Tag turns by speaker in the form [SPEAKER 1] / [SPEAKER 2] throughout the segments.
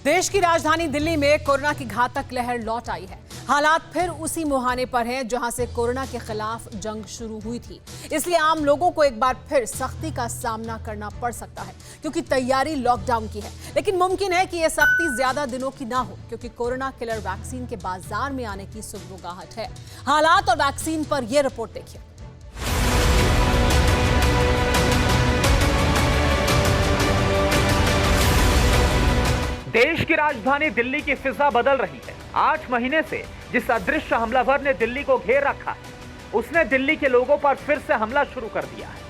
[SPEAKER 1] देश की राजधानी दिल्ली में कोरोना की घातक लहर लौट आई है। हालात फिर उसी मुहाने पर हैं जहां से कोरोना के खिलाफ जंग शुरू हुई थी। इसलिए आम लोगों को एक बार फिर सख्ती का सामना करना पड़ सकता है, क्योंकि तैयारी लॉकडाउन की है। लेकिन मुमकिन है कि यह सख्ती ज्यादा दिनों की ना हो, क्योंकि कोरोना किलर वैक्सीन के बाजार में आने की सुगबुगाहट है। हालात और वैक्सीन पर यह रिपोर्ट देखिए।
[SPEAKER 2] देश की राजधानी दिल्ली की फिजा बदल रही है। 8 महीने से जिस अदृश्य हमलावर ने दिल्ली को घेर रखा है, उसने दिल्ली के लोगों पर फिर से हमला शुरू कर दिया है।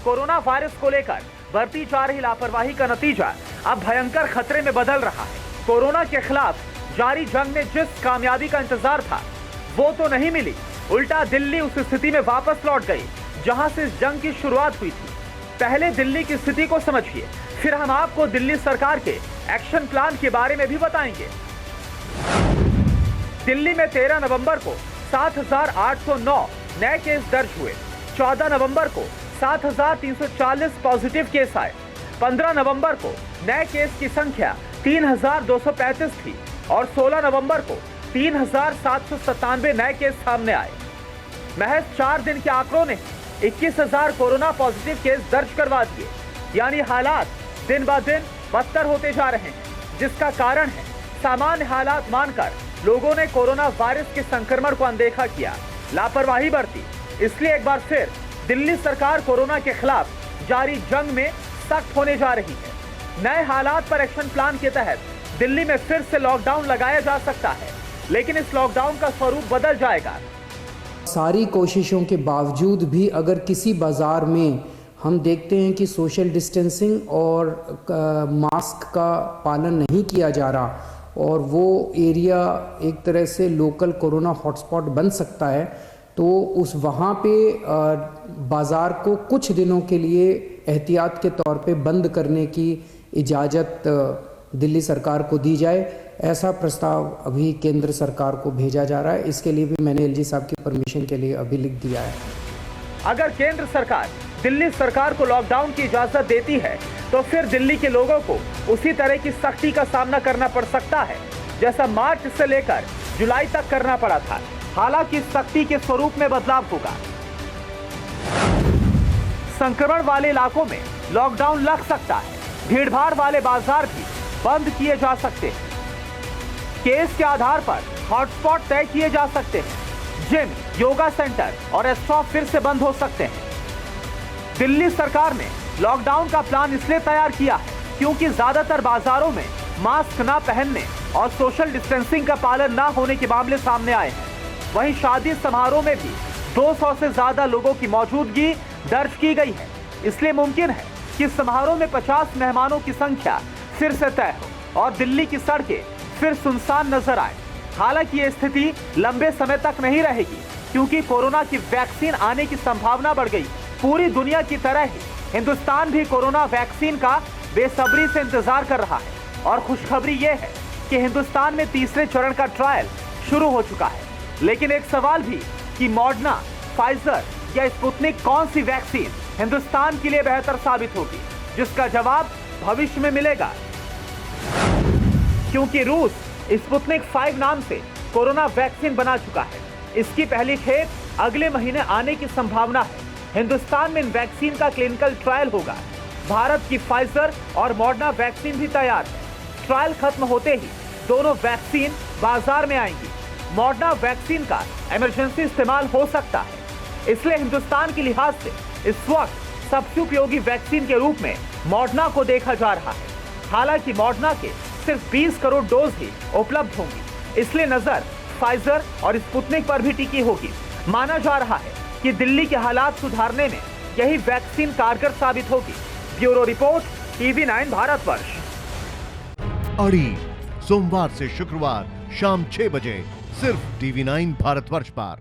[SPEAKER 2] कोरोना वायरस को लेकर बरती जा रही लापरवाही का नतीजा अब भयंकर खतरे में बदल रहा है। कोरोना के खिलाफ जारी जंग में जिस कामयाबी का इंतजार था, वो तो नहीं मिली। उल्टा दिल्ली उस स्थिति में वापस लौट गई जहां से इस जंग की शुरुआत हुई थी। पहले दिल्ली की स्थिति को समझिए, फिर हम आपको दिल्ली सरकार के एक्शन प्लान के बारे में भी बताएंगे। दिल्ली में 13 नवंबर को 7,809 नए केस दर्ज हुए। 14 नवंबर को 7,340 पॉजिटिव केस आए। 15 नवंबर को नए केस की संख्या 3,235 थी और 16 नवंबर को 3,797 नए केस सामने आए। महज 4 दिन के आंकड़ों ने 21,000 कोरोना पॉजिटिव केस दर्ज करवा दिए। यानी हालात दिन ब दिन बदतर होते जा रहे हैं, जिसका कारण है सामान्य हालात मानकर लोगों ने कोरोना वायरस के संक्रमण को अनदेखा किया, लापरवाही बरती। इसलिए एक बार फिर दिल्ली सरकार कोरोना के खिलाफ जारी जंग में सख्त होने जा रही है। नए हालात पर एक्शन प्लान के तहत दिल्ली में फिर से लॉकडाउन लगाया जा सकता है, लेकिन इस लॉकडाउन का स्वरूप बदल जाएगा।
[SPEAKER 3] सारी कोशिशों के बावजूद भी अगर किसी बाज़ार में हम देखते हैं कि सोशल डिस्टेंसिंग और मास्क का पालन नहीं किया जा रहा और वो एरिया एक तरह से लोकल कोरोना हॉटस्पॉट बन सकता है, तो उस वहाँ पे बाज़ार को कुछ दिनों के लिए एहतियात के तौर पे बंद करने की इजाज़त दिल्ली सरकार को दी जाए। ऐसा प्रस्ताव अभी केंद्र सरकार को भेजा जा रहा है। इसके लिए भी मैंने एलजी साहब की परमिशन के लिए अभी लिख दिया है।
[SPEAKER 2] अगर केंद्र सरकार दिल्ली सरकार को लॉकडाउन की इजाजत देती है, तो फिर दिल्ली के लोगों को उसी तरह की सख्ती का सामना करना पड़ सकता है जैसा मार्च से लेकर जुलाई तक करना पड़ा था। हालांकि इस सख्ती के स्वरूप में बदलाव होगा। संक्रमण वाले इलाकों में लॉकडाउन लग सकता है। भीड़भाड़ वाले बाजार भी बंद किए जा सकते हैं। केस के आधार पर हॉटस्पॉट तय किए जा सकते हैं। जिम, योगा सेंटर और रेस्टोरेंट फिर से बंद हो सकते हैं। दिल्ली सरकार ने लॉकडाउन का प्लान इसलिए तैयार किया है क्योंकि ज्यादातर बाजारों में मास्क ना पहनने और सोशल डिस्टेंसिंग का पालन ना होने के मामले सामने आए हैं। वहीं शादी समारोह में भी 200 से ज्यादा लोगों की मौजूदगी दर्ज की गई है। इसलिए मुमकिन है कि समारोह में 50 मेहमानों की संख्या फिर से तय हो और दिल्ली की सड़कें फिर सुनसान नजर आए। हालांकि ये स्थिति लंबे समय तक नहीं रहेगी, क्योंकि कोरोना की वैक्सीन आने की संभावना बढ़ गई। पूरी दुनिया की तरह ही हिंदुस्तान भी कोरोना वैक्सीन का बेसब्री से इंतजार कर रहा है। और खुशखबरी ये है कि हिंदुस्तान में तीसरे चरण का ट्रायल शुरू हो चुका है। लेकिन एक सवाल भी कि मॉडर्ना, फाइजर या स्पुतनिक कौन सी वैक्सीन हिंदुस्तान के लिए बेहतर साबित होगी, जिसका जवाब भविष्य में मिलेगा। क्योंकि रूस स्पुतनिक 5 नाम से कोरोना वैक्सीन बना चुका है। इसकी पहली खेप अगले महीने आने की संभावना है। हिंदुस्तान में इन वैक्सीन का क्लिनिकल ट्रायल होगा। भारत की फाइजर और मॉडर्ना वैक्सीन भी तैयार है। ट्रायल खत्म होते ही दोनों वैक्सीन बाजार में आएंगी। मॉडर्ना वैक्सीन का इमरजेंसी इस्तेमाल हो सकता है, इसलिए हिंदुस्तान के लिहाज से इस वक्त सबसे उपयोगी वैक्सीन के रूप में मॉडर्ना को देखा जा रहा है। हालांकि मॉडर्ना के सिर्फ 20 करोड़ डोज ही उपलब्ध होंगी, इसलिए नजर फाइजर और स्पुतनिक पर भी टिकी होगी। माना जा रहा है कि दिल्ली के हालात सुधारने में यही वैक्सीन कारगर साबित होगी। Bureau report, TV 9 Bharatvarsh.
[SPEAKER 4] अड़ी सोमवार से शुक्रवार शाम 6 बजे सिर्फ टीवी 9 भारतवर्ष पर।